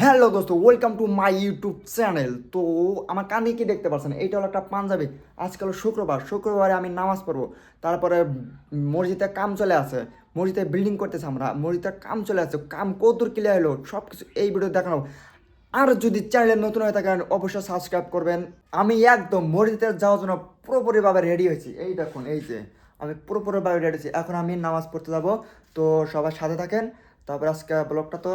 Hello দোস্ত, welcome to my YouTube channel. তো আমার কানে কি দেখতে পাচ্ছেন, এইটা হলো একটা পাঞ্জাবি। আজকাল শুক্রবারে আমি নামাজ পড়বো। তারপরে মসজিদে কাম চলে আসে, মসজিদে বিল্ডিং করতেছে, আমরা মসজিদে কাম চলে আসছে, কাম কতদূর ক্লিয়ার হলো সব কিছু এই ভিডিও দেখানো। আর যদি চ্যানেলে নতুন হয়ে থাকেন অবশ্যই সাবস্ক্রাইব করবেন। আমি একদম মসজিদে যাওয়ার জন্য পুরোপুরিভাবে রেডি হয়েছি। এই দেখুন, এই যে আমি পুরোপুরিভাবে রেডি হয়েছি। এখন আমি নামাজ পড়তে যাব। তো সবার সাথে থাকেন। তারপর আজকে ব্লগটা তো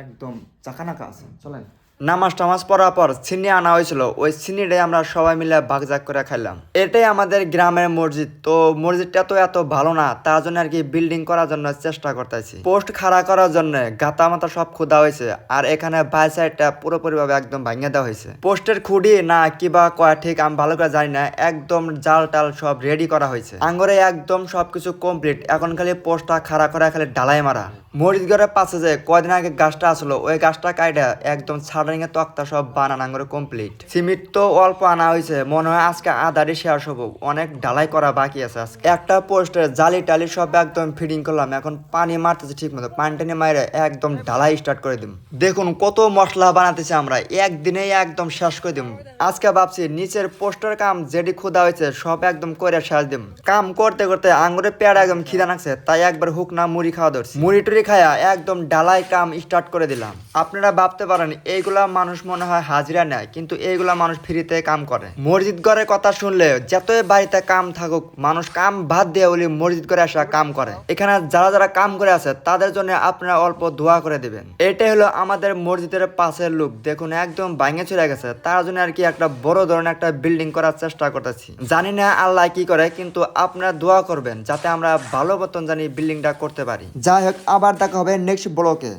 একদম চাকানাকা আছে, চলেন। নামাজ টামাজ পড়ার পর চিনি আনা হয়েছিল, ওই চিনিটাই আমরা সবাই মিলে ভাগজাগ করে খাইলাম। এটাই আমাদের গ্রামের মসজিদ। তো মসজিদটা তো এত ভালো না, তার জন্য আর কি বিল্ডিং করার জন্য চেষ্টা করতেছি। পোস্ট খাড়া করার জন্য গাতা মাথা সব খোদা হয়েছে, আর এখানে বাই সাইডটা পুরোপুরি ভাবে একদম ভাঙিয়ে দেওয়া হয়েছে। পোস্টের খুঁড়ি না কিবা কয়া ঠিক আমি ভালো করে জানি না, একদম জাল টাল সব রেডি করা হয়েছে। আঙ্গরে একদম সবকিছু কমপ্লিট, এখন খালি পোস্টটা খাড়া করা, খালি ঢালাই মারা। মসজিদ ঘরের পাশে যে কয়দিন আগে গাছটা আসলো, ওই গাছটা কাইটা একদম ছাড়াইয়ে তক্তা সব বানান আঙ্গরে কমপ্লিট। সিমেন্ট তো অল্প আনা হয়েছে, মনে হয় আজকে আধারি শেষ হবো, অনেক ঢালাই করা বাকি আছে। আজকে একটা পোস্টে জালি টালি সব একদম ফিটিং করলাম, এখন পানি মারতেছে ঠিক মতো, পানি টানি মারে একদম ঢালাই স্টার্ট করে দিম। দেখুন কত মশলা বানাতেছি আমরা, একদিনেই একদম শেষ করে দিম। আজকে ভাবছি নিচের পোস্টার কাম যেটি খোদা হয়েছে সব একদম করে শেষ দিম। কাম করতে করতে আঙ্গুরে পেড়া একদম খিদা লাগছে, তাই একবার হুক না মুড়ি খাওয়া ধরছি। মুড়ি টুড়ি খায়া একদম ডালাই কাম স্টার্ট করে দিলাম। আপনারা ভাবতে পারেন এইগুলা মানুষ মনে হয় হাজিরা নেয়, কিন্তু এইগুলা মানুষ ফ্রিতে কাম করে। মসজিদ ঘরের কথা শুনলে যতই বাড়িতে কাম থাকুক, মানুষ কাম বাদ দিয়ে বলি মসজিদ ঘরে আসা কাম করে। এখানে যারা যারা কাম করে আছে তাদের জন্য আপনারা অল্প দোয়া করে দিবেন। এটাই হলো আমাদের মসজিদের পাশের লুক, দেখুন একদম ভাঙে চলে গেছে। তার জন্য আর কি একটা বড় ধরনের একটা বিল্ডিং করার চেষ্টা করতেছি। জানি না আল্লাহ কি করে, কিন্তু আপনারা দোয়া করবেন যাতে আমরা ভালো মতন জানি বিল্ডিংটা করতে পারি। যাই হোক, আবার দেখা হবে নেক্সট ব্লকে।